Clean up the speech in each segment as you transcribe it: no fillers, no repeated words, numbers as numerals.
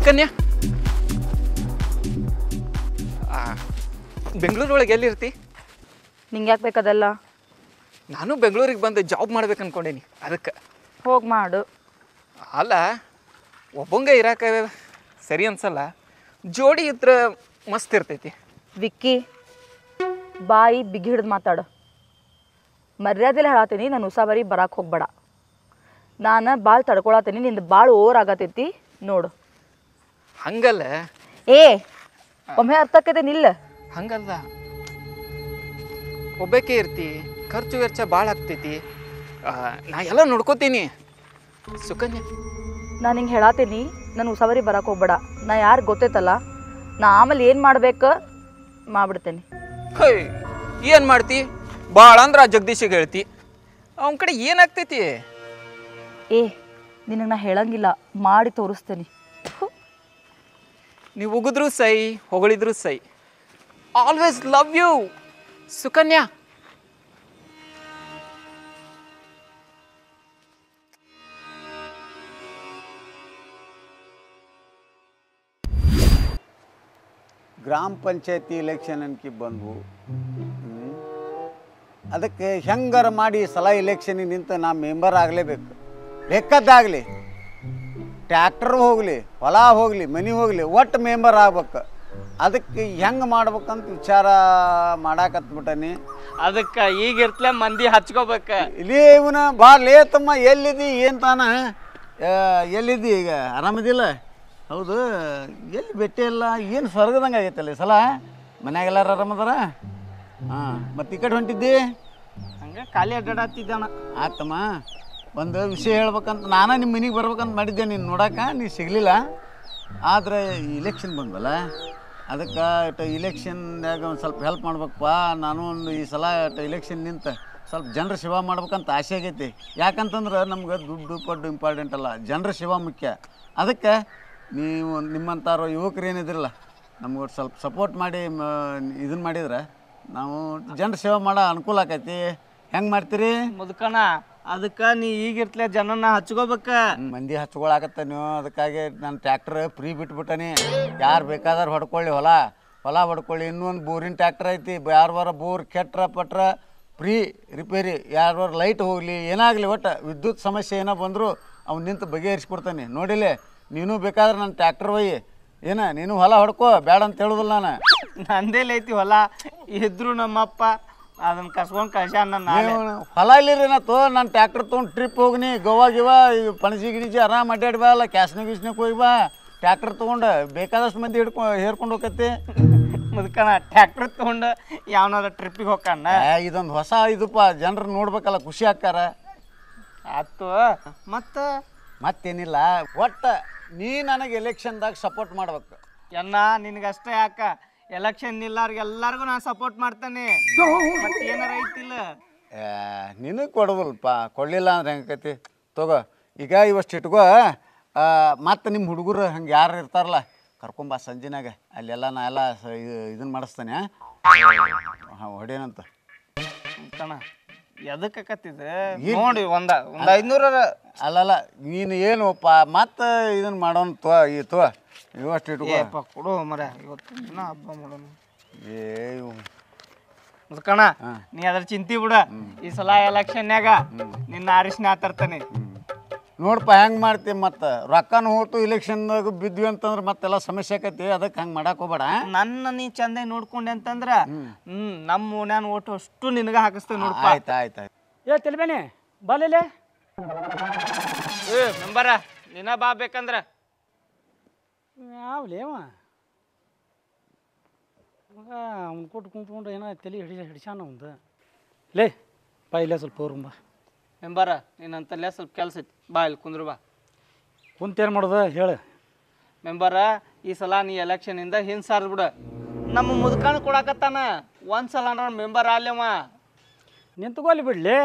ಸುಕನ್ಯಾ, ಬೆಂಗಳೂರೊಳಗೆ ಎಲ್ಲಿರ್ತಿ? ನಿಂಗೆ ಯಾಕೆ ಬೇಕದೆಲ್ಲ? ನಾನು ಬೆಂಗಳೂರಿಗೆ ಬಂದು ಜಾಬ್ ಮಾಡ್ಬೇಕು ಅನ್ಕೊಂಡೇನಿ, ಅದಕ್ಕೆ. ಹೋಗಿ ಮಾಡು. ಅಲ್ಲ, ಒಬ್ಬಂಗ ಇರಾಕ ಸರಿ ಅನ್ಸಲ್ಲ, ಜೋಡಿ ಇದ್ರೆ ಮಸ್ತ್ ಇರ್ತೈತಿ. ವಿಕ್ಕಿ, ಬಾಯಿ ಬಿಗಿ ಹಿಡ್ದು ಮಾತಾಡು. ಮರ್ಯಾದೆಲ್ಲ ಹೇಳತ್ತೀನಿ, ನಾನು ಉಸಾಬರಿ ಬರಕ್ಕೆ ಹೋಗ್ಬೇಡ. ನಾನು ಭಾಳ ತಡ್ಕೊಳತ್ತೀನಿ, ನಿಂದು ಭಾಳ ಓವರ್ ಆಗತೈತಿ ನೋಡು. ಹಂಗಲ್ಲ ಒಮ್ಮೆ ಅರ್ಥ ಆಕೈತೆ ನಿಲ್ಲ. ಹಂಗಲ್ಲ, ಒಬ್ಬಾಕೆ ಇರ್ತಿ, ಖರ್ಚು ವೆಚ್ಚ ಭಾಳ ಆಗ್ತೈತಿ. ನಾ ಎಲ್ಲ ನೋಡ್ಕೋತೀನಿ ಸುಕನ್ಯಾ. ನಾನು ಹಿಂಗೆ ಹೇಳತ್ತೀನಿ, ನಾನು ಉಸಾಬರಿ ಬರಕ್ಕೆ ಹೋಗ್ಬೇಡ. ನಾ ಯಾರು ಗೊತ್ತೈತಲ್ಲ, ನಾ ಆಮೇಲೆ ಏನು ಮಾಡ್ಬೇಕು ಮಾಡ್ಬಿಡ್ತೇನೆ. ಏನು ಮಾಡ್ತಿ? ಭಾಳ ಅಂದ್ರೆ ಆ ಜಗದೀಶಿಗೆ ಹೇಳ್ತಿ, ಅವನ ಕಡೆ ಏನಾಗ್ತೈತಿ? ನಿನಗೆ ನಾ ಹೇಳಂಗಿಲ್ಲ, ಮಾಡಿ ತೋರಿಸ್ತೇನೆ. ನೀವು ಉಗಿದ್ರು ಸೈ, ಹೊಗಳಿದ್ರು ಸೈ. Always love you Sukanya. ಗ್ರಾಮ ಪಂಚಾಯತಿ ಇಲೆಕ್ಷನ್ ಅನ್ಕಿ ಬಂದ್ವು. ಅದಕ್ಕೆ ಹೆಂಗಾರ ಮಾಡಿ ಸಲ ಇಲೆಕ್ಷನಿಗೆ ನಿಂತು ನಾ ಮೆಂಬರ್ ಆಗಲೇಬೇಕು. ಬೇಕಾದಾಗಲಿ, ಟ್ಯಾಕ್ಟರ್ ಹೋಗಲಿ, ಹೊಲ ಹೋಗಲಿ, ಮನೆ ಹೋಗಲಿ, ಒಟ್ಟು ಮೆಂಬರ್ ಆಗ್ಬೇಕು. ಅದಕ್ಕೆ ಹೆಂಗೆ ಮಾಡ್ಬೇಕಂತ ವಿಚಾರ ಮಾಡಾಕತ್ಬಿಟ್ಟನಿ. ಅದಕ್ಕೆ ಈಗ ಇರ್ತಲೇ ಮಂದಿ ಹಚ್ಕೋಬೇಕ. ಇಲ್ಲಿ ಇವನ ಭಾಳ ಲೇತಮ್ಮ, ಎಲ್ಲಿದ್ದಿ ಏನು ತಾನ? ಎಲ್ಲಿದ್ದಿ ಈಗ? ಆರಾಮದಿಲ್ಲ? ಹೌದು, ಎಲ್ಲಿ ಭೇಟಿ ಇಲ್ಲ, ಏನು ಸ್ವರ್ಗದಂಗೆ ಆಗೈತಲ್ಲ ಈ ಸಲ. ಮನ್ಯಾಗೆಲ್ಲಾರು ಆರಾಮದಾರ? ಹಾಂ, ಮತ್ತು ಈ ಕಡೆ ಹೊಂಟಿದ್ದಿ? ಹಂಗೆ ಖಾಲಿ ಅಡ್ಡಾಡತ್ತಿದ್ದಣ. ಆತಮ್ಮ, ಒಂದು ವಿಷಯ ಹೇಳ್ಬೇಕಂತ ನಾನು ನಿಮ್ಮ ಮನೆಗೆ ಬರ್ಬೇಕಂತ ಮಾಡಿದ್ದೆ, ನೀನು ನೋಡೋಕೆ ನೀನು ಸಿಗಲಿಲ್ಲ. ಆದರೆ ಇಲೆಕ್ಷನ್ ಬಂದ್ವಲ್ಲ, ಅದಕ್ಕೆ ಇಲೆಕ್ಷನ್ದಾಗ ಒಂದು ಸ್ವಲ್ಪ ಹೆಲ್ಪ್ ಮಾಡ್ಬೇಕಪ್ಪ. ನಾನು ಒಂದು ಈ ಸಲ ಇಲೆಕ್ಷನ್ ನಿಂತ ಸ್ವಲ್ಪ ಜನರ ಸೇವಾ ಮಾಡ್ಬೇಕಂತ ಆಸೆ ಆಗೈತಿ. ಯಾಕಂತಂದ್ರೆ ನಮ್ಗೆ ದುಡ್ಡು ಪಡ್ಡು ಇಂಪಾರ್ಟೆಂಟ್ ಅಲ್ಲ, ಜನರ ಸೇವಾ ಮುಖ್ಯ. ಅದಕ್ಕೆ ನೀವು ನಿಮ್ಮಂಥವ್ರು ಯುವಕರು ಏನಿದ್ರಲ್ಲ, ನಮ್ಗೆ ಸ್ವಲ್ಪ ಸಪೋರ್ಟ್ ಮಾಡಿ ಇದನ್ನು ಮಾಡಿದ್ರೆ ನಾವು ಜನರ ಸೇವೆ ಮಾಡೋ ಅನುಕೂಲ ಆಕೈತಿ. ಹೆಂಗೆ ಮಾಡ್ತೀರಿ ಮುದುಕಣ? ಅದಕ್ಕೆ ನೀ ಈಗಿರ್ತಲೇ ಜನನ ಹಚ್ಕೋಬೇಕ. ಮಂದಿ ಹಚ್ಕೊಳಕತ್ತ ನೀವು. ಅದಕ್ಕಾಗಿ ನಾನು ಟ್ಯಾಕ್ಟ್ರ್ ಫ್ರೀ ಬಿಟ್ಬಿಟ್ಟನಿ. ಯಾರು ಬೇಕಾದ್ರೆ ಹೊಡ್ಕೊಳ್ಳಿ, ಹೊಲ ಹೊಡ್ಕೊಳ್ಳಿ. ಇನ್ನೊಂದು ಬೋರಿನ ಟ್ಯಾಕ್ಟ್ರ್ ಐತಿ, ಯಾರು ಬೋರ್ ಕೆಟ್ರ ಪಟ್ರ ಫ್ರೀ ರಿಪೇರಿ. ಯಾರು ಲೈಟ್ ಹೋಗಲಿ, ಏನಾಗಲಿ, ಒಟ್ಟು ವಿದ್ಯುತ್ ಸಮಸ್ಯೆ ಏನೋ ಬಂದರೂ ಅವ್ನು ನಿಂತು ಬಗೆಹರಿಸ್ಕೊಡ್ತಾನೆ. ನೋಡಿಲೆ, ನೀನು ಬೇಕಾದ್ರೆ ನನ್ನ ಟ್ಯಾಕ್ಟ್ರ್ ಒಯ್ಯಿ, ನೀನು ಹೊಲ ಹೊಡ್ಕೋ, ಬೇಡ ಅಂತ ಹೇಳೋದಿಲ್ಲ ನಾನು. ನಂದೇಲೈತಿ ಹೊಲ ಇದ್ರು ನಮ್ಮಪ್ಪ ಅದನ್ನ ಕಸ್ಕೊಂಡು ಕಳ್ಸ. ನನ್ನ ಹೊಲ ಇಲ್ಲಿರಿ ನಾ ನಾನು ಟ್ಯಾಕ್ಟ್ರ್ ತೊಗೊಂಡು ಟ್ರಿಪ್ ಹೋಗ್ನಿ, ಗೋವಾ ಗಿವಾ, ಪಣಜಿ ಗಿಣಿಜಿ ಆರಾಮ್ ಅಡ್ಡಾಡಿ ಬಾ. ಅಲ್ಲ ಕ್ಯಾಸ್ನಾಗ ಗಿಸ್ನಾಗ ಹೋಗಿ ಬಾ. ಟ್ಯಾಕ್ಟ್ರ್ ತೊಗೊಂಡು ಬೇಕಾದಷ್ಟು ಮಂದಿ ಹೇರ್ಕೊಂಡು ಹೋಗತ್ತೆ. ಮುದುಕಣ ಟ್ಯಾಕ್ಟ್ರ್ ತೊಗೊಂಡು ಯಾವನಾರ ಟ್ರಿಪ್ಪಿಗೆ ಹೋಗ್ಕಣ್ಣ. ಇದೊಂದು ಹೊಸ ಇದಪ್ಪ, ಜನರು ನೋಡ್ಬೇಕಲ್ಲ, ಖುಷಿ ಆಕ್ಕಾರ. ಆಯ್ತು, ಮತ್ತೇನಿಲ್ಲ, ಒಟ್ಟು ನೀ ನನಗೆ ಎಲೆಕ್ಷನ್ದಾಗ ಸಪೋರ್ಟ್ ಮಾಡ್ಬೇಕು. ನಿನಗಷ್ಟೇ ಯಾಕ, ಎಲೆಕ್ಷನ್ ಎಲ್ಲಾರ್ಗು ನಾನು ಸಪೋರ್ಟ್ ಮಾಡ್ತೇನೆ. ಮತ್ತೆ ಏನಾರ ಐತಿಲ್ಲ? ನಿನಗೆ ಕೊಡೋದಲ್ಪ, ಕೊಡಲಿಲ್ಲ ಅಂದ್ರೆ ಹೆಂಗೈತಿ? ತಗೋ, ಈಗ ಇವಷ್ಟು ಇಟ್ಕೋ. ಮತ್ತು ನಿಮ್ಮ ಹುಡುಗರು ಹಂಗೆ ಯಾರು ಇರ್ತಾರಲ್ಲ, ಕರ್ಕೊಂಬ ಸಂಜಿನಾಗ. ಅಲ್ಲೆಲ್ಲ ನಾ ಎಲ್ಲ ಇದನ್ನು ಮಾಡಿಸ್ತಾನೆ. ಹೊಡೇನಂತ ಕಣ ಎದಕ್ಕೆ ಕತ್ತಿದೆ ನೋಡಿ. ಒಂದು 500 ಅಲ್ಲಲ್ಲ, ನೀನು ಏನಪ್ಪ ಮತ್ತೆ ಇದನ್ನು ಮಾಡೋಣ. ಇವಷ್ಟು ಇಟ್ಕೋ ಕೊಡು ಮರ. ಇವತ್ತು ದಿನ ಹಬ್ಬ ಮಾಡೋಣ. ಏ ಕಣ, ನೀ ಅದ್ರ ಚಿಂತಿ ಬಿಡ. ಈ ಸಲ ಎಲೆಕ್ಷನ್ಯಾಗ ನಿನ್ನ ಆರಿಸ್ನ ತರ್ತಾನೆ. ನೋಡಪ್ಪ ಹೆಂಗೆ ಮಾಡ್ತೀವಿ. ಮತ್ತು ರೊಕ್ಕನೂ ಹೋತು, ಇಲೆಕ್ಷನ್ದಾಗ ಬಿದ್ವಿ ಅಂತಂದ್ರೆ ಮತ್ತೆಲ್ಲ ಸಮಸ್ಯೆ ಆಕೈತಿ. ಅದಕ್ಕೆ ಹಂಗೆ ಮಾಡಕ್ಕೆ ಹೋಗ್ಬೇಡ. ನನ್ನ ನೀ ಚಂದಾಗಿ ನೋಡ್ಕೊಂಡೆ ಅಂತಂದ್ರೆ ನಮ್ಮ ಓಣ್ಯಾನ ಓಟು ಅಷ್ಟು ನಿನಗೆ ಹಾಕಿಸ್ತೇವೆ ನೋಡಪ್ಪ. ಆಯ್ತು. ತಲೆಬೇನೆ ಬಾಲೆ ಮೆಂಬರ, ನಿನ್ನ ಬಾ ಬೇಕಂದ್ರೆ ಯಾವ್ಲೇವ ಅವ್ನು ಕೊಟ್ಟು ಕುಂತ್ಕೊಂಡು ಏನೋ ತಲೆ ಹಿಡಿಸಾನ ಒಂದು. ಲೇ ಬಾ ಇಲ್ಲೇ ಸ್ವಲ್ಪ ಹೋಗ್ರಂಬ. ಮೆಂಬರ, ನೀನಂತಲ್ಲೇ ಸ್ವಲ್ಪ ಕೆಲಸ ಐತಿ, ಬಾ ಇಲ್ಲಿ ಕುಂದ್ರು ಬಾ. ಕುಂತೇನು ಮಾಡೋದು ಹೇಳು. ಮೆಂಬರ, ಈ ಸಲ ನೀ ಎಲೆಕ್ಷನಿಂದ ಹಿಂದೆ ಸಾರ್ಬಿಡು. ನಮ್ಮ ಮುದುಕಣ್ಣ ಕೊಡಕತ್ತಾನ, ಒಂದ್ಸಲ ಮೆಂಬರ್ ಆಲ್ಯವ. ನಿಂತ್ಕೊಳ್ಳಿ ಬಿಡ್ಲಿ.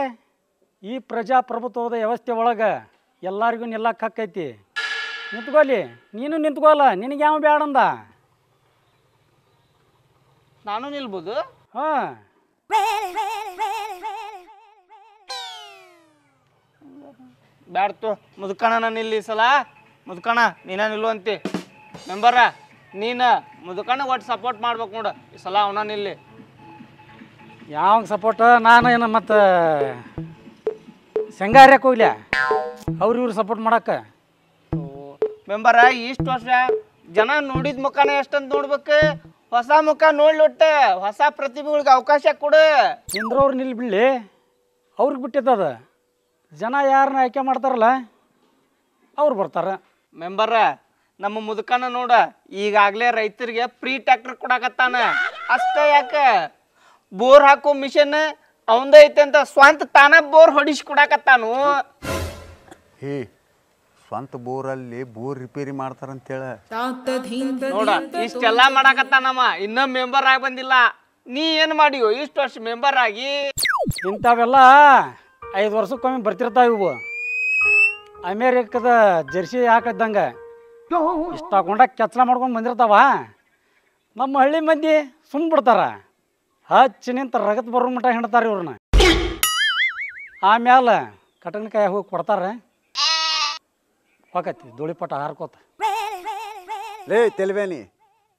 ಈ ಪ್ರಜಾಪ್ರಭುತ್ವದ ವ್ಯವಸ್ಥೆ ಒಳಗೆ ಎಲ್ಲರಿಗೂ ನಿಲ್ಲಕ್ಕೆ ಹಕ್ಕೈತಿ. ನಿಂತ್ಕೊಳ್ಳಿ, ನೀನು ನಿಂತ್ಕೊಳ್ಳ. ನಿನಗೆ ಯಾವ ಬೇಡಂದ? ನಾನು ನಿಲ್ಬೋದು. ಹಾಂ, ಬ್ಯಾಡ್ತು ಮುದುಕಣ. ನಾನು ಇಲ್ಲಿ ಸಲ ಮುದುಕಣ ನೀನ ನಿಲ್ಲುವಂತೆ. ಮೆಂಬರ ನೀನು ಮುದುಕಣ್ಣ ಒಟ್ಟು ಸಪೋರ್ಟ್ ಮಾಡ್ಬೇಕು ನೋಡು ಈ ಸಲ ಅವನ ನಿಲ್ಲಿ. ಯಾವ ಸಪೋರ್ಟ್ ನಾನು ಏನು ಮತ್ತು ಶಂಗಾರ್ಯಕ್ಕೆ ಹೋಗ್ಲ್ಯಾ ಇವ್ರು ಸಪೋರ್ಟ್ ಮಾಡಕ್ಕೆ. ಮೆಂಬರ ಇಷ್ಟು ವರ್ಷ ಜನ ನೋಡಿದ ಮುಖನೇ ಎಷ್ಟಂತ ನೋಡ್ಬೇಕು, ಹೊಸ ಮುಖ ನೋಡ್ಲೊಟ್ಟ ಹೊಸ ಪ್ರತಿಭೆಗಳಿಗೆ ಅವಕಾಶ ಕೊಡು. ನಿಂದ್ರವ್ರು ನಿಲ್ಲಿ ಬಿಡ್ಲಿ, ಅವ್ರಿಗೆ ಬಿಟ್ಟಿದ್ದದ. ಜನ ಯಾರನ್ನ ಆಯ್ಕೆ ಮಾಡ್ತಾರಲ್ಲ ಅವ್ರು ಬರ್ತಾರೆ. ಮೆಂಬರ ನಮ್ಮ ಮುದುಕನ ನೋಡ ಈಗಾಗಲೇ ರೈತರಿಗೆ ಫ್ರೀ ಟ್ರ್ಯಾಕ್ಟರ್ ಕೊಡಕತ್ತಾನ. ಅಷ್ಟೇ ಯಾಕೆ ಬೋರ್ ಹಾಕೋ ಮಿಷನ್ ಅವಂದ ಐತೆ ಅಂತ ಸ್ವಂತ ತಾನ ಬೋರ್ ಹೊಡಿಸಿ ಕೊಡಕತ್ತಾನು. ಹೇ ಸ್ವಂತ ಬೋರಲ್ಲಿ ಬೋರ್ ರಿಪೇರಿ ಮಾಡ್ತಾರಂತೇಳ ನೋಡ ಇಷ್ಟೆಲ್ಲ ಮಾಡಕತ್ತಾನಮ್ಮ, ಇನ್ನೂ ಮೆಂಬರ್ ಆಗಿ ಬಂದಿಲ್ಲ. ನೀ ಏನು ಮಾಡಿಯೋ ಇಷ್ಟು ವರ್ಷ ಮೆಂಬರ್ ಆಗಿ? ಇಂಥವೆಲ್ಲ 5 ವರ್ಷಕ್ಕೊಮ್ಮೆ ಬರ್ತಿರ್ತಾವೆ ಇವು. ಅಮೇರಿಕದ ಜರ್ಸಿ ಹಾಕಿದ್ದಂಗೆ ಇಷ್ಟ ಹಾಕೊಂಡಾಗ ಕೆಚ್ಚಲ ಮಾಡ್ಕೊಂಡು ಬಂದಿರ್ತಾವ. ನಮ್ಮ ಹಳ್ಳಿ ಮಂದಿ ಸುಮ್ಮ ಬಿಡ್ತಾರ, ಹಚ್ಚಿ ನಿಂತ ರಗತ್ ಬರೋ ಮಟ್ಟ ಹಿಡ್ತಾರೆ ಇವ್ರನ್ನ. ಆಮ್ಯಾಲ ಕಟನ್ಕಾಯಿ ಹೋಗಿ ಕೊಡ್ತಾರೆ, ಹೋಗತ್ತಿ ಧೂಳಿಪಟ ಹಾರ್ಕೋತ. ಲೇ ತೆಲ್ವೇನಿ,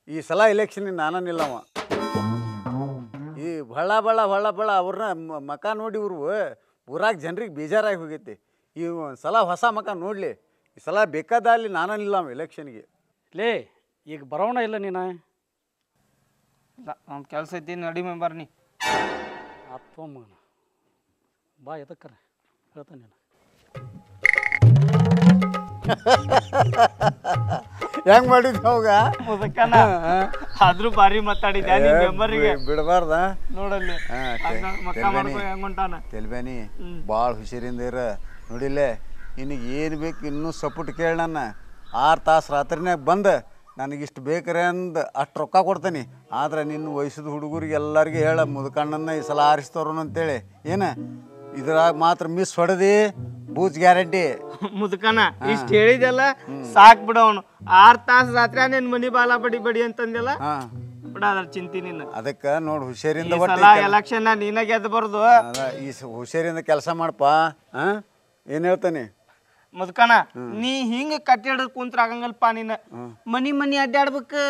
ಈ ಸಲ ಎಲೆಕ್ಷನ್ ನಾನ ನಿಲ್ಲವ. ಈ ಬಳ್ಳ ಅವ್ರನ್ನ ಮಕ ನೋಡಿ ಇವ್ರು ಊರಾಗ ಜನರಿಗೆ ಬೇಜಾರಾಗಿ ಹೋಗೈತಿ. ಈ ಸಲ ಹೊಸ ಮಕ ನೋಡಲಿ, ಈ ಸಲ ಬೇಕಾದಲ್ಲಿ ನಾನ ನಿಲ್ಲವ ಎಲೆಕ್ಷನ್ಗೆ. ಲೇ ಈಗ ಬರೋಣ ಇಲ್ಲ ನೀನು? ನಮ್ಮ ಕೆಲಸ ಐತಿ, ನಡಿ ಮೆಂಬರ್ ನೀ. ಅಪ್ಪ ಮಗನ ಬಾ ಎದಕ್ಕರ ಹೇಳ್ತಾನೆ ನೀನು. ಹೆಂಗ್ ಮಾಡಿದ್ವಿ ಅವಾಗ ಮುದುಕನ ಆದ್ರೂ ಭಾರಿ ಮಾತಾಡಿದ್ಯಾ ನೀ ಮೆಂಬರ್ಗೆ. ಬಿಡಬಾರ್ದ ನೋಡಲ್ಲಿ ಮಕ್ಕ ಮಾಡ್ಕೊ ಹೆಂಗ್ ಹೊಂಟಾನ. ತೆಲ್ಬೇನಿ ಭಾಳ ಹುಷಾರಿಂದ ಇರ. ನೋಡಿಲ್ಲೇ ನಿನಗೆ ಏನು ಬೇಕು ಇನ್ನೂ ಸಪೋರ್ಟ್ ಕೇಳಿ. ನನ್ನ 6 ತಾಸು ರಾತ್ರಿನಾಗ ಬಂದು ನನಗಿಷ್ಟು ಬೇಕ್ರೆ ಅಂದು ಅಷ್ಟು ರೊಕ್ಕ ಕೊಡ್ತೀನಿ. ಆದ್ರೆ ನಿನ್ನ ವಯಸ್ಸದ ಹುಡುಗರಿಗೆ ಎಲ್ಲರಿಗೆ ಹೇಳ ಮುದುಕಣ್ಣನ್ನ ಈ ಸಲ ಆರಿಸ್ತವ್ರು ಅಂತೇಳಿ. ಏನು ಇದ್ರಾಗ ಮಾತ್ರ ಮಿಸ್ ಹೊಡೆದಿ ಬೂಚ್ ಗ್ಯಾರಂಟಿ. ಮುದುಕನ ಇಷ್ಟ ಹೇಳಿದೆಲ್ಲ ಸಾಕ್ ಬಿಡ. ಅವನು 6 ತಾಸು ರಾತ್ರಿ ನಿನ್ ಮನಿ ಬಾಲ ಬಡಿ ಅಂತಂದೆಲ್ಲ ಬಿಡ, ಅದ್ರ ಚಿಂತಿ ನಿನ್ನ. ಅದಕ್ಕೆ ನೋಡಿ ಹುಷಾರಿಂದ ಎಲೆಕ್ಷನ್ ನೀನ ಗೆದ್ದು ಬರೋದು. ಈ ಹುಷಾರಿಂದ ಕೆಲಸ ಮಾಡಪ್ಪ. ಏನು ಹೇಳ್ತಾನೆ ಮುದುಕನ, ನೀ ಹಿಂಗ ಕಟ್ಟಿಡ ಕುಂತ್ರ ಆಗಂಗಲ್ಪ. ನೀನು ಮನಿ ಅಡ್ಡಾಡ್ಬೇಕು.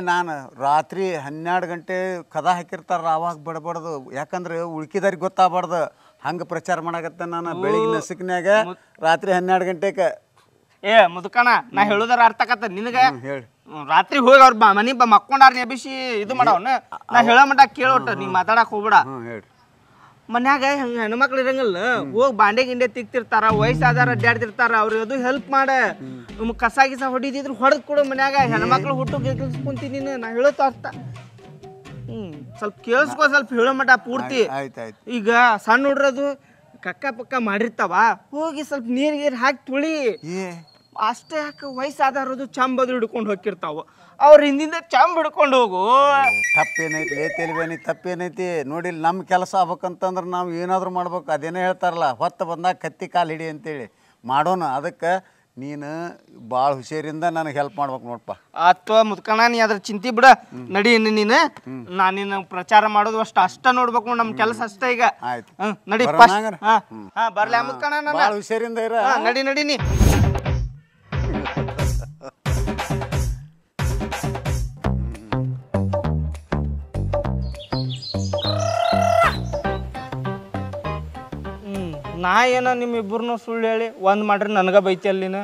ನಾನು ರಾತ್ರಿ 12 ಗಂಟೆ ಕದ ಹಾಕಿರ್ತಾರ ಅವಾಗ ಬಡಬಾರ್ದು, ಯಾಕಂದ್ರೆ ಉಳ್ಕಿದಾರಿಗೆ ಗೊತ್ತಾಗಬಾರ್ದು. ಹಂಗೆ ಪ್ರಚಾರ ಮಾಡಕತ್ತ ನಾನು ಬೆಳಿಗ್ಗೆ ನಸಿಕ್ನ್ಯಾಗ ರಾತ್ರಿ 12 ಗಂಟೆಗೆ. ಮುದುಕನ, ನಾ ಹೇಳುದಾರ ಅರ್ಥ ಆಕತ್ತ ನಿನಗ. ಹೇಳಿ ರಾತ್ರಿ ಹೋಗಿ ಅವ್ರ ಮನಿ ಮಕ್ಕೊಂಡಾರ ಎಬಿಸಿ ಇದು ಮಾಡವನ. ನಾ ಹೇಳೋ ಮಟ್ಟ ಕೇಳೋಟ, ನೀ ಮಾತಾಡಕ್ ಹೋಗ್ಬೇಡ. ಹೇಳಿ ಮನ್ಯಾಗ ಹೆಣ್ಮಕ್ಳು ಇರಂಗಿಲ್ಲ, ಹೋಗಿ ಬಾಂಡೆ ಗಿಂಡೆ ತಿಕ್ತಿರ್ತಾರ, ವಯಸ್ಸಾದಾರ ಅಡ್ಡಾಡ್ತಿರ್ತಾರ, ಅವ್ರಿಗೆ ಅದು ಹೆಲ್ಪ್ ಮಾಡ. ಕಸ ಗಿಸ ಹೊಡಿದಿದ್ರು ಹೊಡೆದ್ ಕೊಡು ಮನ್ಯಾಗ. ಹೆಣ್ಮಕ್ಳು ಹುಟ್ಟು ಕುಂತೀನಿ ನಾ ಹೇಳೋತ ಅರ್ಥ. ಸ್ವಲ್ಪ ಕೇಳಿಸ್ಕೊ, ಸ್ವಲ್ಪ ಹೇಳೋ ಮಟ ಪೂರ್ತಿ. ಆಯ್ತಾಯ್ತು. ಈಗ ಸಣ್ಣ ಹುಡ್ರದು ಕಕ್ಕ ಪಕ್ಕ ಮಾಡಿರ್ತಾವ, ಹೋಗಿ ಸ್ವಲ್ಪ ನೀರ್ ಹಾಕಿ ತುಳಿ. ಅಷ್ಟೇ ಯಾಕೆ ವಯಸ್ಸಾದಾರದು ಚಂಬದು ಹಿಡ್ಕೊಂಡು ಹೋಗಿರ್ತಾವ, ಅವ್ರ ಹಿಂದಿಂದ ಚಂಬ್ ಹಿಡ್ಕೊಂಡು ಹೋಗು. ತಪ್ಪೇನೈತಿ ತೇಲ್ಬೇನಿ, ತಪ್ಪೇನೈತಿ ನೋಡಿ. ನಮ್ಮ ಕೆಲಸ ಆಗ್ಬೇಕಂತಂದ್ರೆ ನಾವು ಏನಾದರೂ ಮಾಡ್ಬೇಕು. ಅದೇನೇ ಹೇಳ್ತಾರಲ್ಲ, ಹೊತ್ತು ಬಂದಾಗ ಕತ್ತಿ ಕಾಲು ಹಿಡಿ ಅಂತೇಳಿ ಮಾಡೋಣ. ಅದಕ್ಕೆ ನೀನು ಭಾಳ ಹುಷಾರಿಂದ ನನಗೆ ಹೆಲ್ಪ್ ಮಾಡ್ಬೇಕು ನೋಡಪ್ಪ. ಅಥವಾ ಮುದ್ಕಣ, ನೀ ಅದ್ರ ಚಿಂತೆ ಬಿಡ. ನಡಿ ನೀನು, ನಾನು ನಿನ್ನ ಪ್ರಚಾರ ಮಾಡೋದು ಅಷ್ಟ ನೋಡ್ಬೇಕು ನೋಡ್. ನಮ್ಮ ಕೆಲಸ ಅಷ್ಟೇ ಈಗ. ಆಯ್ತು ನಡಿ. ಬರ್ಲಿ ಮುದ್ಕಣ, ಭಾಳ ಹುಷಾರಿಂದ ಇರ. ನಡಿ ನೀ. ನಾ ಏನ ನಿಮ್ಮಿಬ್ಬರನ್ನೂ ಸುಳ್ಳು ಹೇಳಿ ಒಂದು ಮಾಡ್ರಿ ನನಗೆ ಬೈತಿ ಅಲ್ಲಿನ.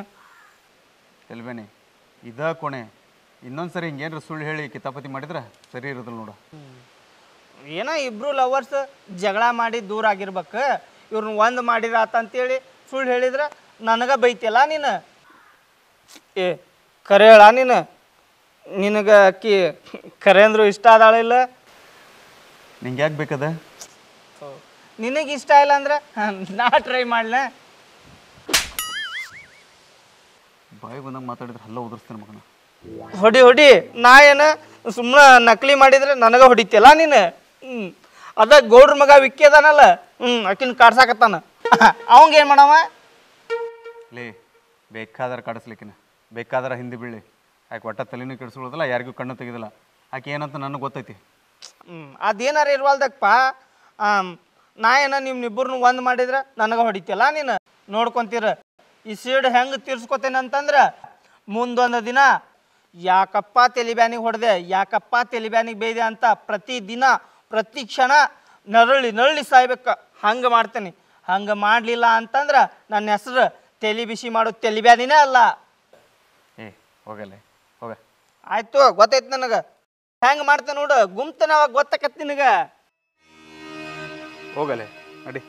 ತೆಲ್ಬೇನಿ ಇದ ಕೊನೆ. ಇನ್ನೊಂದ್ಸರಿ ಹಿಂಗೇನ್ರ ಸುಳ್ಳು ಹೇಳಿ ಕಿತಾಪತಿ ಮಾಡಿದ್ರೆ ಸರಿ ಇರೋದಿಲ್ಲ ನೋಡು. ಏನೋ ಇಬ್ರು ಲವರ್ಸ್ ಜಗಳ ಮಾಡಿ ದೂರ ಆಗಿರ್ಬೇಕು, ಇವ್ರನ್ನ ಒಂದು ಮಾಡಿರ ಆತಂತೇಳಿ ಸುಳ್ಳು ಹೇಳಿದ್ರೆ ನನಗೆ ಬೈತಿಯಲ್ಲ ನೀನು. ಕರೆ ಹೇಳ ನೀನು, ನಿನಗೆ ಅಕ್ಕಿ ಕರೆ ಅಂದ್ರು ಇಷ್ಟ ಆದಾಳಿಲ್ಲ? ನಿಂಗೆ ಯಾಕೆ ಬೇಕದ? ನಿನಗೆ ಇಷ್ಟ ಇಲ್ಲ ಅಂದ್ರೆ ನಾ ಟ್ರೈ ಮಾಡ್ಲ? ಬಾಯಿ ಬಂದಂಗೆ ಮಾತಾಡಿದ್ರೆ ಹಲ್ಲ ಉದುರಿಸ್ತೇನೆ ಮಗನ. ಹೊಡಿ. ನಾ ಏನ ಸುಮ್ಮನೆ ನಕಲಿ ಮಾಡಿದ್ರೆ ನನಗೆ ಹೊಡಿತಿಯಲ್ಲ ನೀನು. ಅದ ಗೌಡ್ರ ಮಗ ವಿಕ್ಕಿ ಅದಾನಲ್ಲ, ಆಕಿನ ಕಾಡ್ಸಾಕತ್ತಾನ. ಅವಂಗ ಏನು ಮಾಡವ? ಲೇ ಬೇಕಾದ್ರೆ ಕಾಡಿಸ್ಲಿಕ್ಕಿನ, ಬೇಕಾದ್ರೆ ಹಿಂದೆ ಬೀಳಿ. ಆಕೆ ಒಟ್ಟ ತಲೆನೂ ಕೆಡಿಸ್ಕೊಳ್ಳೋದಿಲ್ಲ, ಯಾರಿಗೂ ಕಣ್ಣು ತೆಗೆದಿಲ್ಲ. ಆಕೆ ಏನಂತ ನನಗೆ ಗೊತ್ತೈತಿ. ಅದೇನಾರ ಇರ್ವಲ್ದಪ್ಪ. ನಾ ಏನ ನಿಮ್ಮಿಬ್ಬರನ್ನು ಒಂದು ಮಾಡಿದ್ರೆ ನನಗೆ ಹೊಡಿತಿಯಲ್ಲ ನೀನು. ನೋಡ್ಕೊಂತೀರ ಈ ಸೀಡ್ ಹೆಂಗೆ ತೀರ್ಸ್ಕೊತೇನೆ ಅಂತಂದ್ರೆ ಮುಂದೊಂದು ದಿನ ಯಾಕಪ್ಪ ತೆಲಿಬ್ಯಾನಿಗೆ ಹೊಡೆದೆ, ಯಾಕಪ್ಪ ತೆಲಿಬ್ಯಾನಿಗೆ ಬೇಯ್ದೆ ಅಂತ ಪ್ರತಿದಿನ ಪ್ರತಿ ಕ್ಷಣ ನರಳಿ ಸಾಯ್ಬೇಕು. ಹಂಗೆ ಮಾಡ್ತೇನೆ. ಹಂಗೆ ಮಾಡಲಿಲ್ಲ ಅಂತಂದ್ರೆ ನನ್ನ ಹೆಸರು ತೆಲಿ ಬಿಸಿ ಮಾಡೋ ತೆಲಿಬ್ಯಾನಿನೇ ಅಲ್ಲ. ಹೋಗಲ್ಲ ಹೋಗ. ಆಯ್ತು, ಗೊತ್ತೈತಿ ನನಗೆ ಹೆಂಗೆ ಮಾಡ್ತೇನೆ ನೋಡು. ಗುಮ್ತನ ಅವಾಗ ಗೊತ್ತಾಕತ್ ನಿನಗೆ. ಹೋಗಲ್ಲ ನಡಿ.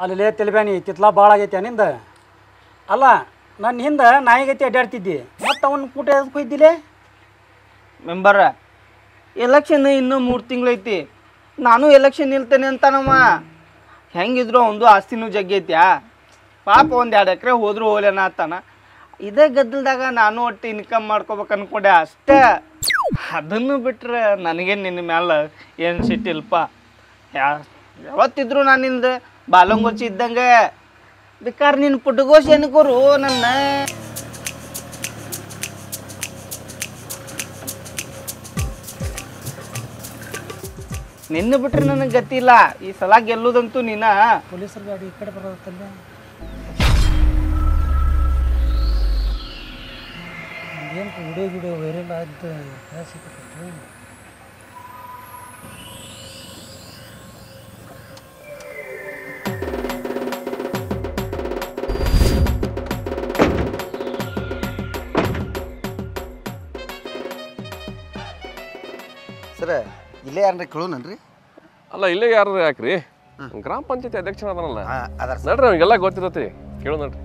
ಅಲ್ಲಿ ತೆಲಿಬ್ಯಾನಿ ತಿತ್ಲಾ ಭಾಳ ಆಗೈತೆ ನಿಂದ. ಅಲ್ಲ ನನ್ನ ಹಿಂದೆ ನಾಯಿಗೈತಿ ಅಡ್ಡಾಡ್ತಿದ್ದಿ, ಮತ್ತು ಅವನ್ನ ಕೂಟ ಎದಕ್ಕೆ ಹೋಯ್ದಿಲ್ಲ? ಮೆಂಬರ, ಎಲೆಕ್ಷನ್ ಇನ್ನೂ 3 ತಿಂಗಳೈತಿ. ನಾನು ಎಲೆಕ್ಷನ್ ನಿಲ್ತೇನೆ ಅಂತ ನಮ್ಮ ಹೆಂಗಿದ್ರು ಒಂದು ಆಸ್ತಿನೂ ಜಗ್ಗೈತ್ಯಾ. ಪಾಪ 1-2 ಎಕರೆ ಹೋದ್ರೂ ಹೋಗ್ಲೇನ ಆತಾನ. ಇದೇ ಗದ್ದಲ್ದಾಗ ನಾನು ಒಟ್ಟು ಇನ್ಕಮ್ ಮಾಡ್ಕೋಬೇಕು ಅನ್ಕೊಂಡೆ ಅಷ್ಟೇ. ಅದನ್ನು ಬಿಟ್ರೆ ನನಗೇನು ನಿನ್ನ ಮ್ಯಾಲ ಏನು ಸಿಟ್ಟಿಲ್ಪ. ಯಾವತ್ತಿದ್ರು ನಾನು ನಿಂದು ಬಾಲಂಗೋಚಿ ಇದ್ದಂಗೆ. ಬೇಕಾದ್ರೆ ನಿನ್ನ ಪುಟ್ಟಗೋಶ್ ಏನಕೋರು ನನ್ನ. ನಿನ್ನ ಬಿಟ್ರೆ ನನಗೆ ಗತಿ ಇಲ್ಲ. ಈ ಸಲ ಗೆಲ್ಲುದಂತೂ ನೀನ. ಪೊಲೀಸರ ಗಾಡಿ ಈ ಕಡೆ ಬರೋದಲ್ಲ, ಏನು ವಿಡಿಯೋ ವೈರಲ್ ಆದ ಸರ ಇಲ್ಲೇ ಯಾರನ್ನ ಕೇಳೋಣನ್ರಿ? ಅಲ್ಲ ಇಲ್ಲೇ ಯಾರು ಯಾಕ್ರಿ? ಗ್ರಾಮ ಪಂಚಾಯತಿ ಅಧ್ಯಕ್ಷ ಅದನಲ್ಲ, ಅದರ ನಡ್ರಿ ನಮಗೆಲ್ಲ ಗೊತ್ತಿರತ್ತೆ. ಕೇಳು ನಡ್ರಿ.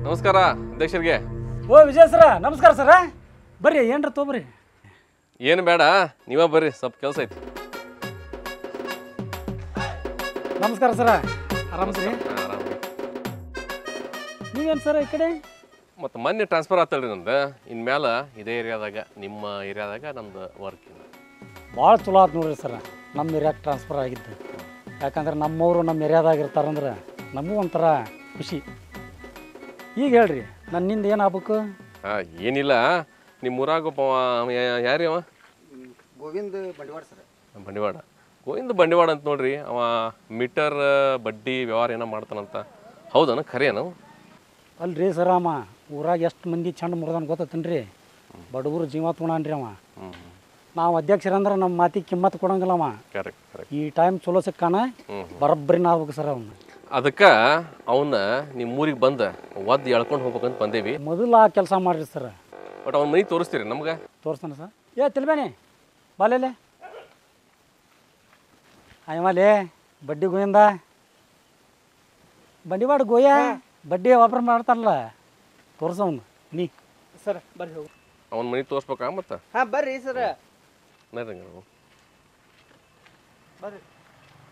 ನಮಸ್ಕಾರ ಅಧ್ಯಕ್ಷರಿಗೆ. ಓ ವಿಜಯ ಸರ, ನಮಸ್ಕಾರ ಸರ. ಬರ್ರಿ, ಏನ್ರ ತೊಗೊಬ್ರಿ. ಏನು ಬೇಡ, ನೀವೇ ಬರ್ರಿ, ಸ್ವಲ್ಪ ಕೆಲಸ ಐತಿ. ನಮಸ್ಕಾರ ಸರ, ಆರಾಮ್ಸ್ರಿ? ಆರಾಮ. ನೀವೇನು ಸರ ಈ ಕಡೆ? ಮತ್ತು ಮೊನ್ನೆ ಟ್ರಾನ್ಸ್ಫರ್ ಆತಲ್ರಿ ನಂದು. ಇನ್ಮೇಲೆ ಇದೇ ಏರಿಯಾದಾಗ, ನಿಮ್ಮ ಏರಿಯಾದಾಗ ನಮ್ದು ವರ್ಕ್ ಇಲ್ಲ. ಭಾಳ ಚಲೋ ಆಯ್ತು ನೋಡ್ರಿ ಸರ, ನಮ್ಮ ಏರಿಯಾಗೆ ಟ್ರಾನ್ಸ್ಫರ್ ಆಗಿದ್ದು. ಯಾಕಂದ್ರೆ ನಮ್ಮವರು ನಮ್ಮ ಏರಿಯಾದಾಗ ಇರ್ತಾರಂದ್ರೆ ನಮಗೂ ಒಂಥರ ಖುಷಿ. ಈಗ ಹೇಳ್ರಿ, ನನ್ನಿಂದ ಏನು ಆಗ್ಬೇಕು? ಏನಿಲ್ಲ, ನಿಮ್ಮ ಊರಾಗ ಯಾರಿ ಅವ? ಗೋವಿಂದ ಬಂಡವಾಡ ಸರ್. ಬಂಡಿವಾಡ, ಗೋವಿಂದ ಬಂಡಿವಾಡ ಅಂತ ನೋಡ್ರಿ. ಅವ ಮೀಟರ್ ಬಡ್ಡಿ ವ್ಯವಹಾರ ಏನೋ ಮಾಡ್ತಾನಂತ. ಹೌದನ? ಖರೇನು? ಅಲ್ರಿ ಸರ, ಅಮ್ಮ ಊರಾಗ ಎಷ್ಟು ಮಂದಿ ಚಂಡ ಮುರಿದಾನ ಗೊತ್ತೇನ್ರಿ? ಬಡವರು ಜೀವ ತೊಗೊಂಡ್ರಿ ಅವ. ನಾವು ಅಧ್ಯಕ್ಷರಂದ್ರೆ ನಮ್ಮ ಮಾತಿಗೆ ಕಿಮ್ಮತ್ತು ಕೊಡಂಗಿಲ್ಲ ಅವ. Correct correct. ಈ ಟೈಮ್ ಚಲೋ ಸಿಕ್ಕಾನ, ಬರಬ್ಬರಿನ ಆಗ್ಬೇಕು ಸರ್ ಅವನ್ನ. ಅದಕ್ಕೆ ಅವನ್ನ ನಿಮ್ಮ ಊರಿಗೆ ಬಂದು ಒದ್ದು ಎಳ್ಕೊಂಡು ಹೋಗ್ಬೇಕಂತ ಬಂದೇವಿ. ಮೊದಲು ಆ ಕೆಲಸ ಮಾಡಿರಿ ಸರ್. ಬಟ್ ಅವ್ನ ಮನೆ ತೋರಿಸ್ತೀರಿ ನಮ್ಗೆ? ತೋರಿಸ್ತಾನೆ ಸರ್. ತಿಳ್ಬೇನಿ ಬಾಲೇಲೆ ಆಯಮಾಲೆ ಬಡ್ಡಿ ಗೋಯಿಂದ ಬಂಡಿವಾಡ ಗೋಯ ಬಡ್ಡಿ ವ್ಯಾಪಾರ ಮಾಡ್ತಾರಲ್ಲ, ತೋರ್ಸವ್ನು ನೀ. ಸರ್ ಬರ್ರಿ ಹೋಗು. ಅವನ ಮನೆ ತೋರಿಸ್ಬೇಕಾ? ಮತ್ತೆ ಹಾಂ ಬರ್ರಿ ಸರ, ನಡ್ರಿ ಬರ್ರಿ.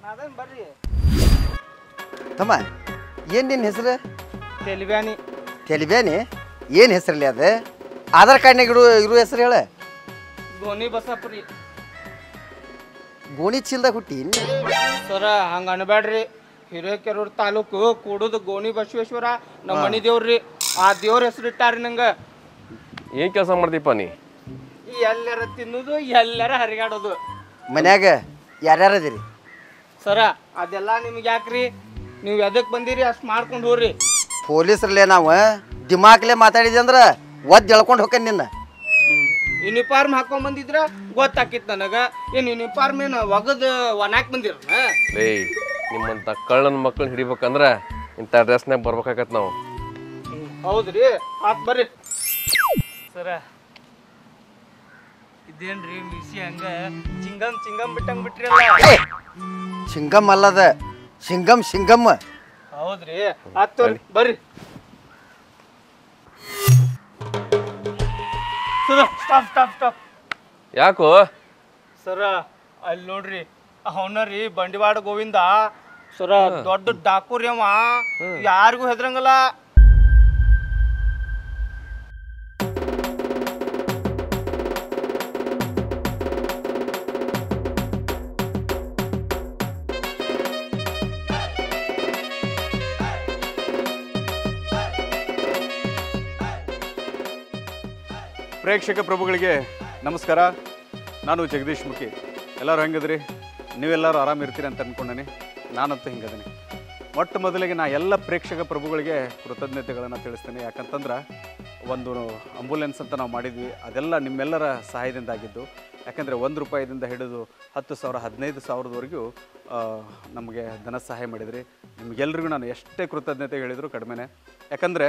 ನಾವೇನು ಬರ್ರಿ. ತಮ್ಮ, ಏನು ನಿನ್ನ ಹೆಸರು? ತೆಲಿಬ್ಯಾನಿ. ತೆಲಿಬ್ಯಾನಿ? ಏನು ಹೆಸರಲ್ಲಿ ಅದು? ಆಧಾರ್ ಕಾರ್ಡ್ನಾಗ ಇರೋ ಹೆಸರು ಹೇಳ. ಗೋಣಿ ಬಸಪ್ರಿ. ಗೋಣಿ ಚೀಲ್ದಾಗ ಹುಟ್ಟಿ ಸರ, ಹಂಗೆ ಅನ್ಬೇಡ್ರಿ. ಹಿರೇಕೆರೂರು ತಾಲೂಕು ಕೂಡುದು ಗೋಣಿ ಬಸವೇಶ್ವರ ನಮ್ಮ ಮನಿ ದೇವ್ರಿ. ಆ ದೇವ್ರ ಹೆಸರು ಇಟ್ಟಾರಿ ನಂಗೆ. ಏನು ಕೆಲಸ ಮಾಡ್ತೀಪ್ಪ ನೀ? ಎಲ್ಲರ ತಿನ್ನೋದು, ಎಲ್ಲರ ಹರಿಗಾಡೋದು. ಮನ್ಯಾಗ ಯಾರ್ಯಾರು ಅದಿರಿ? ಸರ, ಅದೆಲ್ಲ ನಿಮ್ಗೆ ಯಾಕ್ರಿ? ನೀವು ಎದಕ್ಕೆ ಬಂದಿರಿ ಅಷ್ಟು ಮಾಡ್ಕೊಂಡು ಹೋಗ್ರಿ. ಪೊಲೀಸ್ರಲ್ಲೇ ನಾವು ದಿಮಾಕ್ಲೆ ಮಾತಾಡಿದೆ ಅಂದ್ರೆ ಒದ್ದು ಎಳ್ಕೊಂಡು ಹೋಗ್ಕನ್ ನಿನ್ನ. ಯೂನಿಫಾರ್ಮ್ ಹಾಕೊಂಡ್ ಬಂದಿದ್ರ ಗೊತ್ತಾಕಿತ್ತು ನನಗೆ. ಏನು ಯೂನಿಫಾರ್ಮ್ ಏನು ಒಗದು ಒಣಾಕ್ ಬಂದಿರ? ಏಯ್, ನಿಮ್ಮಂಥ ಕಳ್ಳನ ಮಕ್ಕಳನ್ನ ಹಿಡಿಬೇಕಂದ್ರೆ ಇಂಥ ಡ್ರೆಸ್ನಾಗ ಬರ್ಬೇಕಾಗತ್ತೆ ನಾವು. ಹೌದ್ರಿ, ಆತ್ ಬರ್ರಿ. ಸರ, ಇದೇನ್ರಿ ಮಿಸಿ ಹಂಗ ಚಿಂಗಮ್ ಚಿಂಗಮ್ ಬಿಟ್ಟಂಗ್ ಬಿಟ್ರಲ್ಲ? ಶಿಂಗಮ್ ಅಲ್ಲದ, ಶಿಂಗಮ್. ಹೌದ್ರಿ, ಆತ್ ಬರ್ರಿ. ಸರ, ಸ್ಟಾಪ್. ಯಾಕೋ? ಸರ, ಅಲ್ಲಿ ನೋಡ್ರಿ, ಅವನ ರೀ ಬಂಡಿವಾಡ ಗೋವಿಂದ ಸರ, ದೊಡ್ಡ ಡಾಕೂರಿ ಅವ. ಯಾರಿಗೂ ಹೆದ್ರಂಗಲ್ಲ. ಪ್ರೇಕ್ಷಕ ಪ್ರಭುಗಳಿಗೆ ನಮಸ್ಕಾರ. ನಾನು ಜಗದೀಶ್ ಮುಖಿ. ಎಲ್ಲರೂ ಹೆಂಗದ್ರಿ? ನೀವೆಲ್ಲರೂ ಆರಾಮಿರ್ತೀರಿ ಅಂತ ಅಂದ್ಕೊಂಡೇನೆ. ನಾನಂತೂ ಹಿಂಗದೀನಿ. ಮೊಟ್ಟ ಮೊದಲಿಗೆ ನಾ ಎಲ್ಲ ಪ್ರೇಕ್ಷಕ ಪ್ರಭುಗಳಿಗೆ ಕೃತಜ್ಞತೆಗಳನ್ನು ತಿಳಿಸ್ತೇನೆ. ಯಾಕಂತಂದ್ರೆ ಒಂದು ಆಂಬುಲೆನ್ಸ್ ಅಂತ ನಾವು ಮಾಡಿದ್ವಿ, ಅದೆಲ್ಲ ನಿಮ್ಮೆಲ್ಲರ ಸಹಾಯದಿಂದ ಆಗಿದ್ದು. ಯಾಕಂದರೆ ₹1 ಹಿಡಿದು 10,000 15,000ವರೆಗೂ ನಮಗೆ ಧನ ಸಹಾಯ ಮಾಡಿದ್ರಿ. ನಿಮಗೆಲ್ರಿಗೂ ನಾನು ಎಷ್ಟೇ ಕೃತಜ್ಞತೆ ಹೇಳಿದರೂ ಕಡಿಮೆನೇ. ಯಾಕಂದರೆ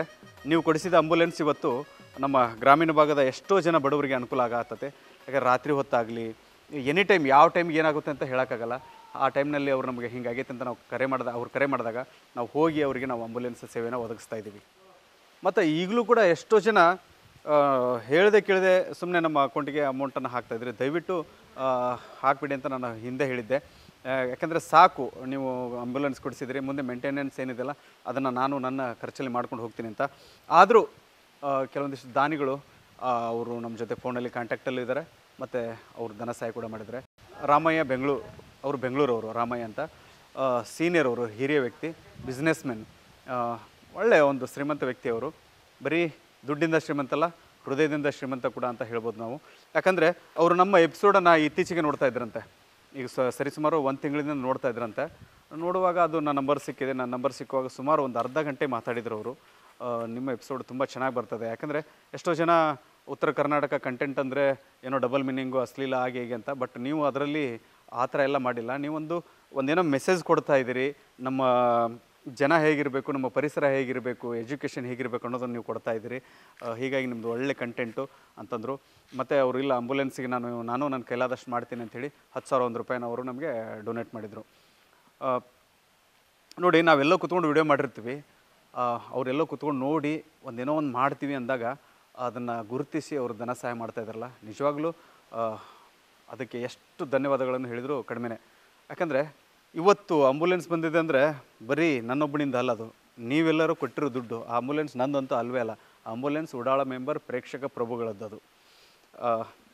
ನೀವು ಕೊಡಿಸಿದ ಆಂಬುಲೆನ್ಸ್ ಇವತ್ತು ನಮ್ಮ ಗ್ರಾಮೀಣ ಭಾಗದ ಎಷ್ಟೋ ಜನ ಬಡವರಿಗೆ ಅನುಕೂಲ ಆಗತ್ತೆ. ಯಾಕಂದ್ರೆ ರಾತ್ರಿ ಹೊತ್ತಾಗಲಿ ಎನಿ ಟೈಮ್ ಯಾವ ಟೈಮ್ಗೆ ಏನಾಗುತ್ತೆ ಅಂತ ಹೇಳೋಕ್ಕಾಗಲ್ಲ. ಆ ಟೈಮ್ನಲ್ಲಿ ಅವ್ರು ನಮಗೆ ಹಿಂಗಾಗೈತೆ ಅಂತ ನಾವು ಅವ್ರು ಕರೆ ಮಾಡಿದಾಗ ನಾವು ಹೋಗಿ ಅವರಿಗೆ ನಾವು ಆಂಬುಲೆನ್ಸ್ ಸೇವೆಯನ್ನು ಒದಗಿಸ್ತಾ ಇದ್ದೀವಿ. ಮತ್ತು ಈಗಲೂ ಕೂಡ ಎಷ್ಟೋ ಜನ ಹೇಳದೆ ಕೇಳದೆ ಸುಮ್ಮನೆ ನಮ್ಮ ಅಕೌಂಟಿಗೆ ಅಮೌಂಟನ್ನು ಹಾಕ್ತಾಯಿದ್ರಿ. ದಯವಿಟ್ಟು ಹಾಕ್ಬಿಡಿ ಅಂತ ನಾನು ಹಿಂದೆ ಹೇಳಿದ್ದೆ. ಯಾಕಂದರೆ ಸಾಕು, ನೀವು ಆಂಬ್ಯುಲೆನ್ಸ್ ಕೊಡಿಸಿದ್ರಿ, ಮುಂದೆ ಮೇಂಟೆನೆನ್ಸ್ ಏನಿದೆಯಲ್ಲ ಅದನ್ನು ನಾನು ನನ್ನ ಖರ್ಚಲ್ಲಿ ಮಾಡ್ಕೊಂಡು ಹೋಗ್ತೀನಿ ಅಂತ. ಆದರೂ ಕೆಲವೊಂದಿಷ್ಟು ದಾನಿಗಳು ಅವರು ನಮ್ಮ ಜೊತೆ ಫೋನಲ್ಲಿ ಕಾಂಟ್ಯಾಕ್ಟಲ್ಲಿ ಇದ್ದಾರೆ ಮತ್ತು ಅವರು ಧನ ಸಹಾಯ ಕೂಡ ಮಾಡಿದ್ದಾರೆ. ರಾಮಯ್ಯ ಅವರು ಬೆಂಗಳೂರವರು, ರಾಮಯ್ಯ ಅಂತ ಸೀನಿಯರ್, ಅವರು ಹಿರಿಯ ವ್ಯಕ್ತಿ, ಬಿಸ್ನೆಸ್ ಮೆನ್, ಒಳ್ಳೆಯ ಒಂದು ಶ್ರೀಮಂತ ವ್ಯಕ್ತಿ. ಅವರು ಬರೀ ದುಡ್ಡಿಂದ ಶ್ರೀಮಂತಲ್ಲ, ಹೃದಯದಿಂದ ಶ್ರೀಮಂತ ಕೂಡ ಅಂತ ಹೇಳ್ಬೋದು ನಾವು. ಯಾಕಂದರೆ ಅವರು ನಮ್ಮ ಎಪಿಸೋಡನ್ನು ಇತ್ತೀಚೆಗೆ ನೋಡ್ತಾ ಇದ್ರಂತೆ. ಈಗ ಸರಿಸುಮಾರು 1 ತಿಂಗಳಿಂದ ನೋಡ್ತಾ ಇದ್ರಂತೆ. ನೋಡುವಾಗ ಅದು ನನ್ನ ನಂಬರ್ ಸಿಕ್ಕಿದೆ. ನನ್ನ ನಂಬರ್ ಸಿಕ್ಕುವಾಗ ಸುಮಾರು ಒಂದು ಅರ್ಧ ಗಂಟೆ ಮಾತಾಡಿದ್ರು ಅವರು. ನಿಮ್ಮ ಎಪಿಸೋಡ್ ತುಂಬ ಚೆನ್ನಾಗಿ ಬರ್ತದೆ. ಯಾಕಂದರೆ ಎಷ್ಟೋ ಜನ ಉತ್ತರ ಕರ್ನಾಟಕ ಕಂಟೆಂಟ್ ಅಂದರೆ ಏನೋ ಡಬಲ್ ಮೀನಿಂಗು, ಅಶ್ಲೀಲ ಹಾಗೆ ಹೀಗೆ ಅಂತ. ಬಟ್ ನೀವು ಅದರಲ್ಲಿ ಆ ಥರ ಎಲ್ಲ ಮಾಡಿಲ್ಲ. ಒಂದೇನೋ ಮೆಸೇಜ್ ಕೊಡ್ತಾ ಇದ್ದೀರಿ. ನಮ್ಮ ಜನ ಹೇಗಿರಬೇಕು, ನಮ್ಮ ಪರಿಸರ ಹೇಗಿರಬೇಕು, ಎಜುಕೇಷನ್ ಹೇಗಿರಬೇಕು ಅನ್ನೋದನ್ನು ನೀವು ಕೊಡ್ತಾ ಇದ್ದೀರಿ. ಹೀಗಾಗಿ ನಿಮ್ಮದು ಒಳ್ಳೆ ಕಂಟೆಂಟು ಅಂತಂದರು. ಮತ್ತು ಅವರು ಇಲ್ಲ ಆಂಬುಲೆನ್ಸಿಗೆ ನಾನು ನನ್ನ ಕೈಲಾದಷ್ಟು ಮಾಡ್ತೀನಿ ಅಂಥೇಳಿ ₹10,001 ಅವರು ನಮಗೆ ಡೊನೇಟ್ ಮಾಡಿದರು. ನೋಡಿ, ನಾವೆಲ್ಲೋ ಕೂತ್ಕೊಂಡು ವಿಡಿಯೋ ಮಾಡಿರ್ತೀವಿ, ಅವರೆಲ್ಲೋ ಕೂತ್ಕೊಂಡು ನೋಡಿ ಒಂದೇನೋ ಒಂದು ಮಾಡ್ತೀವಿ ಅಂದಾಗ ಅದನ್ನು ಗುರುತಿಸಿ ಅವರು ಧನ ಸಹಾಯ ಮಾಡ್ತಾಯಿದ್ದಾರಲ್ಲ, ನಿಜವಾಗ್ಲೂ ಅದಕ್ಕೆ ಎಷ್ಟು ಧನ್ಯವಾದಗಳನ್ನು ಹೇಳಿದರೂ ಕಡಿಮೆನೇ. ಯಾಕಂದರೆ ಇವತ್ತು ಆಂಬುಲೆನ್ಸ್ ಬಂದಿದೆ ಅಂದರೆ ಬರೀ ನನ್ನೊಬ್ಬನಿಂದ ಅಲ್ಲ, ಅದು ನೀವೆಲ್ಲರೂ ಕೊಟ್ಟಿರೋ ದುಡ್ಡು. ಆ ಆಂಬುಲೆನ್ಸ್ ನಂದಂತೂ ಅಲ್ವೇ ಅಲ್ಲ. ಆಂಬುಲೆನ್ಸ್ ಉಡಾಳ ಮೆಂಬರ್ ಪ್ರೇಕ್ಷಕ ಪ್ರಭುಗಳದ್ದು.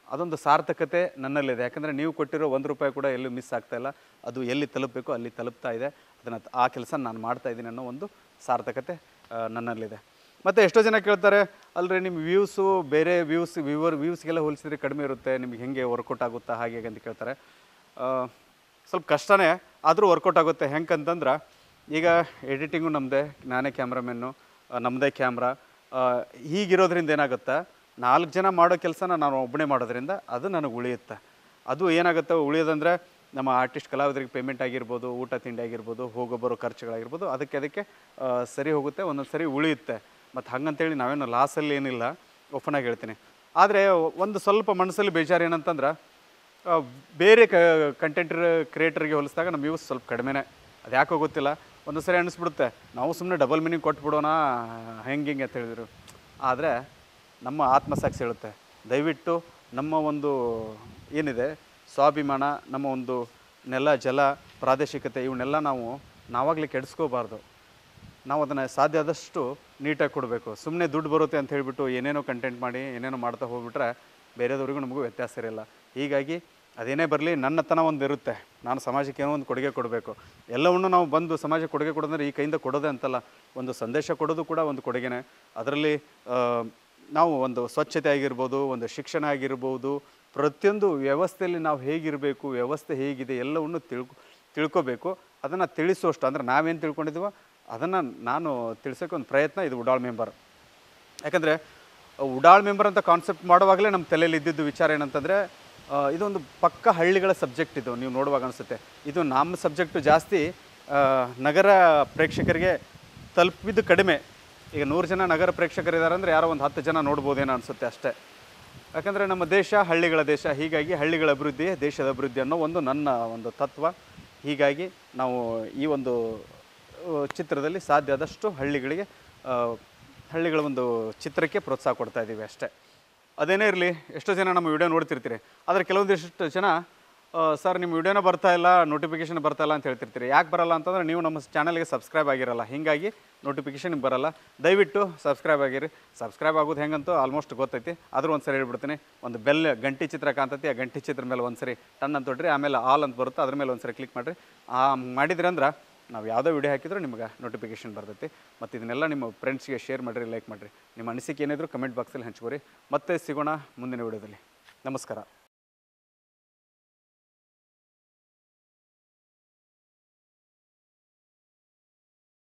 ಅದೊಂದು ಸಾರ್ಥಕತೆ ನನ್ನಲ್ಲಿದೆ. ಯಾಕಂದರೆ ನೀವು ಕೊಟ್ಟಿರೋ ₹1 ಕೂಡ ಎಲ್ಲೂ ಮಿಸ್ ಆಗ್ತಾಯಿಲ್ಲ. ಅದು ಎಲ್ಲಿ ತಲುಪಬೇಕು ಅಲ್ಲಿ ತಲುಪ್ತಾ ಇದೆ. ಆ ಕೆಲಸ ನಾನು ಮಾಡ್ತಾಯಿದ್ದೀನಿ ಅನ್ನೋ ಒಂದು ಸಾರ್ಥಕತೆ ನನ್ನಲ್ಲಿದೆ. ಮತ್ತು ಎಷ್ಟೋ ಜನ ಕೇಳ್ತಾರೆ, ಅಲ್ಲರಿ ನಿಮ್ಮ ವ್ಯೂಸು ಬೇರೆ ವ್ಯೂಸ್ಗೆಲ್ಲ ಹೋಲಿಸಿದ್ರೆ ಕಡಿಮೆ ಇರುತ್ತೆ, ನಿಮ್ಗೆ ಹೆಂಗೆ ವರ್ಕೌಟ್ ಆಗುತ್ತಾ ಹಾಗೆ ಅಂತ ಕೇಳ್ತಾರೆ. ಸ್ವಲ್ಪ ಕಷ್ಟನೇ, ಆದರೂ ವರ್ಕೌಟ್ ಆಗುತ್ತೆ. ಹೆಂಗಂತಂದ್ರೆ ಈಗ ಎಡಿಟಿಂಗು ನಮ್ಮದೇ, ನಾನೇ ಕ್ಯಾಮ್ರಾಮೆನ್ನು, ನಮ್ಮದೇ ಕ್ಯಾಮ್ರಾ. ಹೀಗಿರೋದ್ರಿಂದ ಏನಾಗುತ್ತೆ, 4 ಜನ ಮಾಡೋ ಕೆಲಸನ ನಾನು ಒಬ್ಬನೇ ಮಾಡೋದ್ರಿಂದ ಅದು ನನಗೆ ಉಳಿಯುತ್ತೆ. ಅದು ಏನಾಗುತ್ತೆ ಉಳಿಯೋದಂದರೆ ನಮ್ಮ ಆರ್ಟಿಸ್ಟ್ ಕಲಾವಿದರಿಗೆ ಪೇಮೆಂಟ್ ಆಗಿರ್ಬೋದು, ಊಟ ತಿಂಡಿ ಆಗಿರ್ಬೋದು, ಹೋಗೋ ಬರೋ ಖರ್ಚುಗಳಾಗಿರ್ಬೋದು, ಅದಕ್ಕೆ ಸರಿ ಹೋಗುತ್ತೆ, ಒಂದೊಂದು ಸರಿ ಉಳಿಯುತ್ತೆ. ಮತ್ತು ಹಾಗಂತೇಳಿ ನಾವೇನು ಲಾಸಲ್ಲಿ ಏನಿಲ್ಲ, ಓಪನಾಗಿ ಹೇಳ್ತೀನಿ. ಆದರೆ ಒಂದು ಸ್ವಲ್ಪ ಮನಸ್ಸಲ್ಲಿ ಬೇಜಾರು ಏನಂತಂದ್ರೆ, ಬೇರೆ ಕಂಟೆಂಟ್ ಕ್ರಿಯೇಟರ್ಗೆ ಹೋಲಿಸಿದಾಗ ನಮ್ಮ ವ್ಯೂಸ್ ಸ್ವಲ್ಪ ಕಡಿಮೆನೇ. ಅದು ಯಾಕೋ ಗೊತ್ತಿಲ್ಲ, ಒಂದು ಸರಿ ಅನ್ನಿಸ್ಬಿಡುತ್ತೆ ನಾವು ಸುಮ್ಮನೆ ಡಬಲ್ ಮೀನಿಂಗ್ ಕೊಟ್ಬಿಡೋಣ ಹೆಂಗೆ ಅಂತ ಹೇಳಿದರು. ಆದರೆ ನಮ್ಮ ಆತ್ಮಸಾಕ್ಷಿ ಹೇಳುತ್ತೆ, ದಯವಿಟ್ಟು ನಮ್ಮ ಒಂದು ಏನಿದೆ ಸ್ವಾಭಿಮಾನ, ನಮ್ಮ ಒಂದು ನೆಲ ಜಲ ಪ್ರಾದೇಶಿಕತೆ, ಇವನ್ನೆಲ್ಲ ನಾವಾಗಲೇ ಕೆಡಿಸ್ಕೋಬಾರ್ದು. ನಾವು ಅದನ್ನು ಸಾಧ್ಯ ಆದಷ್ಟು ನೀಟಾಗಿ ಕೊಡಬೇಕು. ಸುಮ್ಮನೆ ದುಡ್ಡು ಬರುತ್ತೆ ಅಂತ ಹೇಳಿಬಿಟ್ಟು ಏನೇನೋ ಕಂಟೆಂಟ್ ಮಾಡಿ ಏನೇನೋ ಮಾಡ್ತಾ ಹೋಗ್ಬಿಟ್ರೆ ಬೇರೆದವ್ರಿಗೂ ನಮಗೂ ವ್ಯತ್ಯಾಸ ಇರಲ್ಲ. ಹೀಗಾಗಿ ಅದೇನೇ ಬರಲಿ, ನನ್ನತನ ಒಂದು ಇರುತ್ತೆ, ನಾನು ಸಮಾಜಕ್ಕೆ ಏನೋ ಒಂದು ಕೊಡುಗೆ ಕೊಡಬೇಕು. ಎಲ್ಲವನ್ನೂ ನಾವು ಬಂದು ಸಮಾಜಕ್ಕೆ ಕೊಡುಗೆ ಕೊಡೋದಂದ್ರೆ ಈ ಕೈಯಿಂದ ಕೊಡೋದೇ ಅಂತಲ್ಲ, ಒಂದು ಸಂದೇಶ ಕೊಡೋದು ಕೂಡ ಒಂದು ಕೊಡುಗೆನೇ. ಅದರಲ್ಲಿ ನಾವು ಒಂದು ಸ್ವಚ್ಛತೆ ಆಗಿರ್ಬೋದು, ಒಂದು ಶಿಕ್ಷಣ ಆಗಿರ್ಬೋದು, ಪ್ರತಿಯೊಂದು ವ್ಯವಸ್ಥೆಯಲ್ಲಿ ನಾವು ಹೇಗಿರಬೇಕು, ವ್ಯವಸ್ಥೆ ಹೇಗಿದೆ ಎಲ್ಲವನ್ನು ತಿಳ್ಕೋಬೇಕು. ಅದನ್ನು ತಿಳಿಸುವಷ್ಟು, ಅಂದರೆ ನಾವೇನು ತಿಳ್ಕೊಂಡಿದ್ದೀವೋ ಅದನ್ನು ನಾನು ತಿಳಿಸೋಕೆ ಒಂದು ಪ್ರಯತ್ನ ಇದು ಉಡಾಳ್ ಮೆಂಬರ್. ಯಾಕಂದರೆ ಉಡಾಳ್ ಮೆಂಬರ್ ಅಂತ ಕಾನ್ಸೆಪ್ಟ್ ಮಾಡುವಾಗಲೇ ನಮ್ಮ ತಲೆಯಲ್ಲಿ ಇದ್ದಿದ್ದು ವಿಚಾರ ಏನಂತಂದರೆ, ಇದೊಂದು ಪಕ್ಕ ಹಳ್ಳಿಗಳ ಸಬ್ಜೆಕ್ಟ್. ಇದು ನೀವು ನೋಡುವಾಗ ಅನಿಸುತ್ತೆ ಇದು ನಮ್ಮ ಸಬ್ಜೆಕ್ಟು ಜಾಸ್ತಿ ನಗರ ಪ್ರೇಕ್ಷಕರಿಗೆ ತಲುಪಿದ್ದು ಕಡಿಮೆ. ಈಗ 100 ಜನ ನಗರ ಪ್ರೇಕ್ಷಕರಿದ್ದಾರೆ ಅಂದರೆ ಯಾರೋ ಒಂದು 10 ಜನ ನೋಡ್ಬೋದೇನೋ ಅನಿಸುತ್ತೆ ಅಷ್ಟೇ. ಯಾಕಂದರೆ ನಮ್ಮ ದೇಶ ಹಳ್ಳಿಗಳ ದೇಶ, ಹೀಗಾಗಿ ಹಳ್ಳಿಗಳ ಅಭಿವೃದ್ಧಿ ದೇಶದ ಅಭಿವೃದ್ಧಿ ಅನ್ನೋ ನನ್ನ ಒಂದು ತತ್ವ. ಹೀಗಾಗಿ ನಾವು ಈ ಒಂದು ಚಿತ್ರದಲ್ಲಿ ಸಾಧ್ಯ ಆದಷ್ಟು ಹಳ್ಳಿಗಳ ಒಂದು ಚಿತ್ರಕ್ಕೆ ಪ್ರೋತ್ಸಾಹ ಕೊಡ್ತಾ ಇದ್ದೀವಿ ಅಷ್ಟೇ. ಅದೇನೇ ಇರಲಿ, ಎಷ್ಟೋ ಜನ ನಮ್ಮ ವಿಡಿಯೋ ನೋಡ್ತಿರ್ತೀರಿ, ಆದರೆ ಕೆಲವೊಂದಿಷ್ಟು ಜನ ಸರ್ ನಿಮ್ಮ ವಿಡಿಯೋನ ಬರ್ತಾ ಇಲ್ಲ, ನೋಟಿಫಿಕೇಷನ್ ಬರ್ತಾ ಇಲ್ಲ ಅಂತ ಹೇಳ್ತಿರ್ತೀರಿ. ಯಾಕೆ ಬರಲ್ಲ ಅಂತಂದರೆ ನೀವು ನಮ್ಮ ಚಾನಲ್ಗೆ ಸಬ್ಸ್ಕ್ರೈಬ್ ಆಗಿರಲ್ಲ, ಹೀಗಾಗಿ ನೋಟಿಫಿಕೇಷನ್ ಬರಲ್ಲ. ದಯವಿಟ್ಟು ಸಬ್ಸ್ಕ್ರೈಬ್ ಆಗಿರಿ. ಸಬ್ಸ್ಕ್ರೈಬ್ ಆಗೋದು ಹೆಂಗಂತೂ ಆಲ್ಮೋಸ್ಟ್ ಗೊತ್ತೈತಿ, ಆದರೂ ಒಂದು ಸರಿ ಹೇಳ್ಬಿಡ್ತೀನಿ. ಒಂದು ಗಂಟಿ ಚಿತ್ರ ಕಾಣ್ತೈತಿ, ಆ ಗಂಟಿ ಚಿತ್ರ ಮೇಲೆ ಒಂದು ಸರಿ ಟನ್ ಅಂತ ತೊಡ್ರಿ, ಆಮೇಲೆ ಆಲ್ ಅಂತ ಬರುತ್ತೆ, ಅದ್ರ ಮೇಲೆ ಒಂದು ಸರಿ ಕ್ಲಿಕ್ ಮಾಡಿರಿ. ಮಾಡಿದ್ರಿ ಅಂದ್ರೆ ನಾವು ಯಾವುದೋ ವಿಡಿಯೋ ಹಾಕಿದ್ರೂ ನಿಮ್ಗೆ ನೋಟಿಫಿಕೇಷನ್ ಬರ್ತೈತಿ. ಮತ್ತು ಇದನ್ನೆಲ್ಲ ನಿಮ್ಮ ಫ್ರೆಂಡ್ಸ್ಗೆ ಶೇರ್ ಮಾಡಿರಿ, ಲೈಕ್ ಮಾಡಿರಿ. ನಿಮ್ಮ ಅನಿಸಿಕೆ ಏನಿದ್ರು ಕಮೆಂಟ್ ಬಾಕ್ಸಲ್ಲಿ ಹಂಚ್ಕೋರಿ. ಮತ್ತೆ ಸಿಗೋಣ ಮುಂದಿನ ವಿಡಿಯೋದಲ್ಲಿ. ನಮಸ್ಕಾರ.